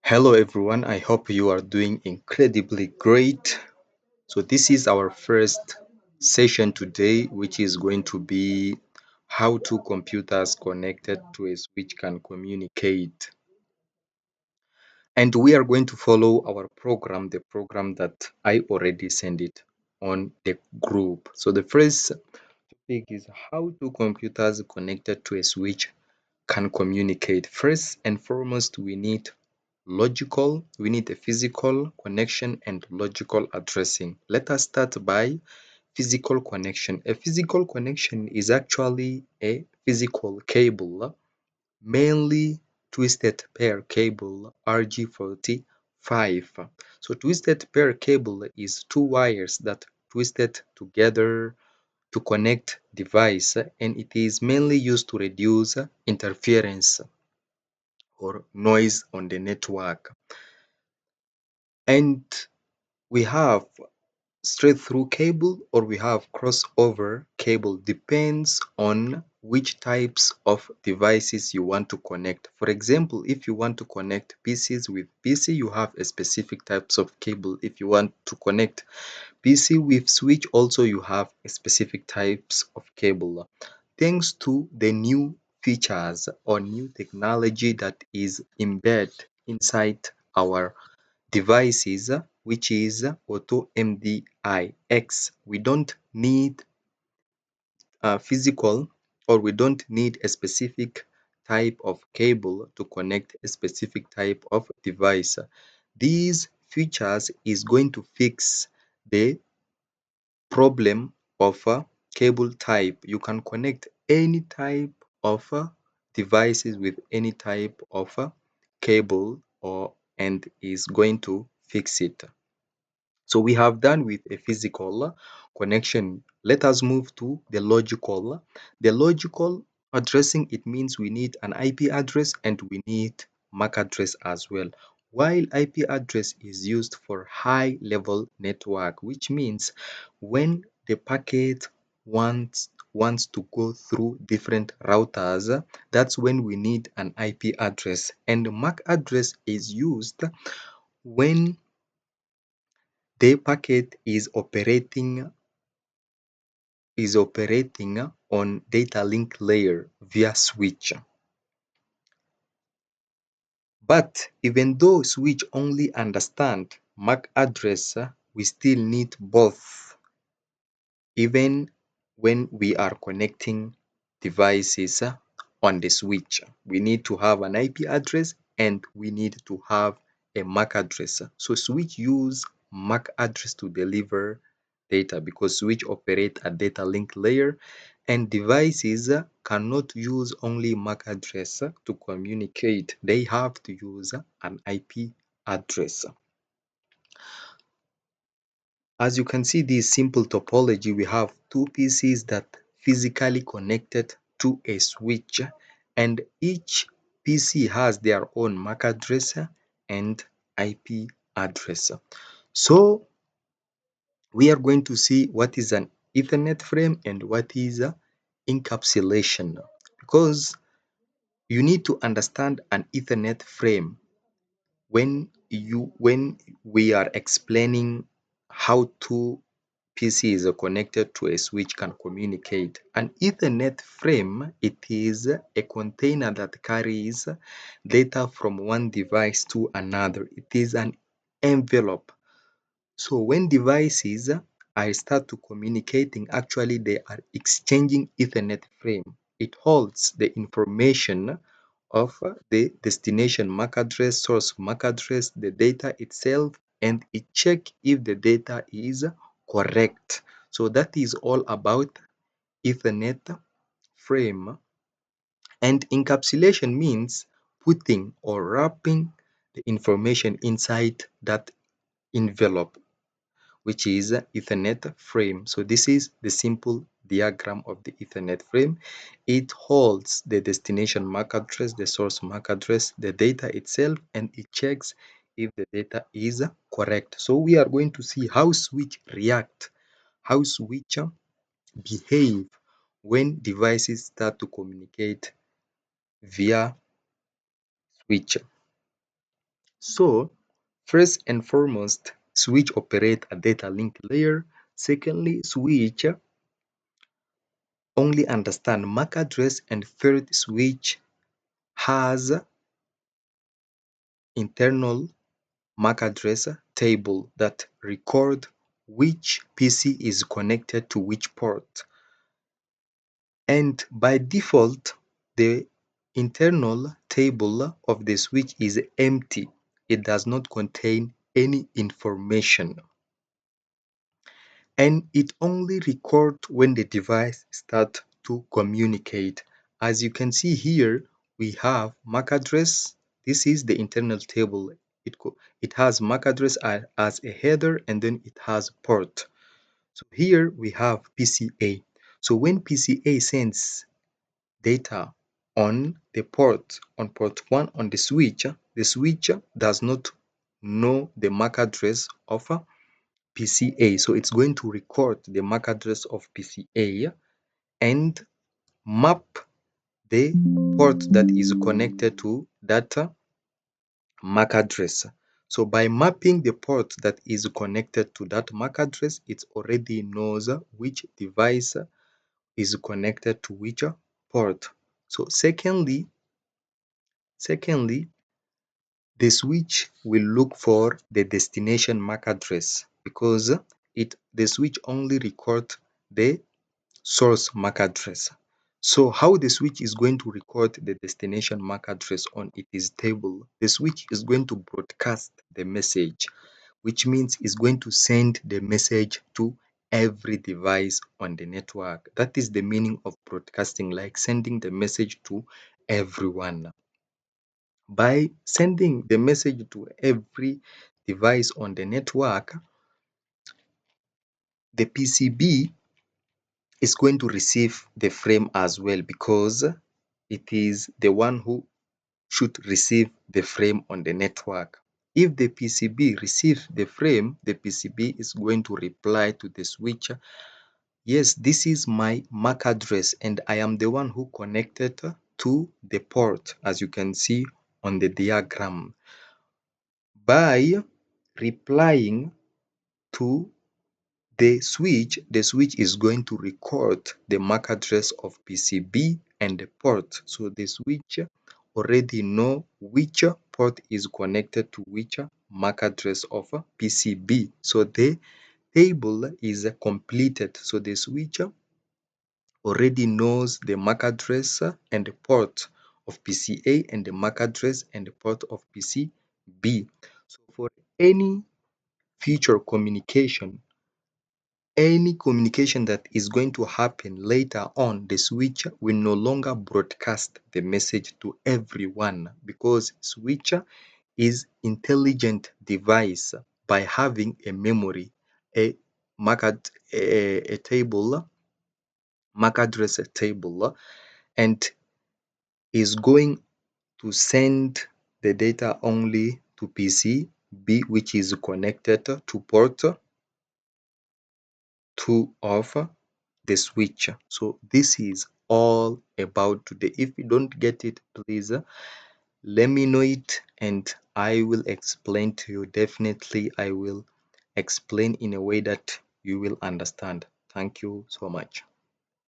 Hello everyone, I hope you are doing incredibly great. So this is our first session today, which is going to be how two computers connected to a switch can communicate. And we are going to follow our program, the program that I already sent it on the group. So the first topic is how two computers connected to a switch can communicate. First and foremost, we need a physical connection and logical addressing. Let us start by physical connection. A physical connection is actually a physical cable, mainly twisted pair cable RG45. So twisted pair cable is two wires that twisted together to connect device, and it is mainly used to reduce interference or noise on the network. And we have straight through cable or we have crossover cable, depends on which types of devices you want to connect. For example, if you want to connect PCs with PC, you have a specific types of cable. If you want to connect PC with switch, also you have a specific types of cable. Thanks to the new features or new technology that is embedded inside our devices, which is auto MDIX. We don't need a physical or we don't need a specific type of cable to connect a specific type of device. These features is going to fix the problem of a cable type. You can connect any type of devices with any type of cable or and is going to fix it. So we have done with a physical connection. Let us move to the logical. The logical addressing, it means we need an IP address and we need MAC address as well. While IP address is used for high level network, which means when the packet wants to go through different routers, that's when we need an IP address. And MAC address is used when the packet is operating on data link layer via switch. But even though switch only understand MAC address, we still need both even when we are connecting devices on the switch. We need to have an IP address and we need to have a MAC address. So switch use MAC address to deliver data because switch operate at data link layer and devices cannot use only MAC address to communicate. They have to use an IP address. As you can see this simple topology, we have two PCs that physically connected to a switch and each PC has their own MAC address and IP address. So we are going to see what is an Ethernet frame and what is encapsulation, because you need to understand an Ethernet frame when we are explaining how two PCs are connected to a switch can communicate. An Ethernet frame, it is a container that carries data from one device to another. It is an envelope. So when devices are start to communicating, actually they are exchanging Ethernet frame. It holds the information of the destination MAC address, source MAC address, the data itself, and it check if the data is correct. So that is all about Ethernet frame. And encapsulation means putting or wrapping the information inside that envelope, which is Ethernet frame. So this is the simple diagram of the Ethernet frame. It holds the destination MAC address, the source MAC address, the data itself, and it checks if the data is correct. So we are going to see how switch react, how switch behave when devices start to communicate via switch. So first and foremost, switch operate a data link layer. Secondly, switch only understand MAC address, and third, switch has internal MAC address table that record which PC is connected to which port. And by default, the internal table of the switch is empty. It does not contain any information. And it only records when the device starts to communicate. As you can see here, we have MAC address. This is the internal table. It has MAC address as a header, and then it has port. So here we have PCA. So when PCA sends data on the port, on port 1 on the switch does not know the MAC address of PCA. So it's going to record the MAC address of PCA and map the port that is connected to that MAC address. So by mapping the port that is connected to that MAC address, it already knows which device is connected to which port. So secondly, the switch will look for the destination MAC address because the switch only records the source MAC address. So how the switch is going to record the destination MAC address on its table? The switch is going to broadcast the message, which means it's going to send the message to every device on the network. That is the meaning of broadcasting, like sending the message to everyone. By sending the message to every device on the network, the PCB is going to receive the frame as well because it is the one who should receive the frame on the network. If the PCB receives the frame, the PCB is going to reply to the switcher, yes, this is my MAC address and I am the one who connected to the port, as you can see on the diagram. By replying to the switch is going to record the MAC address of PCB and the port. So the switch already know which port is connected to which MAC address of PCB. So the table is completed. So the switch already knows the MAC address and the port of PCA and the MAC address and the port of PCB. So for any future communication, any communication that is going to happen later on, the switch will no longer broadcast the message to everyone because switcher is intelligent device by having a memory, a a table, MAC address table, and is going to send the data only to PCB, which is connected to port 2 of the switch. So this is all about today. If you don't get it, please let me know it and I will explain to you. Definitely I will explain in a way that you will understand. Thank you so much.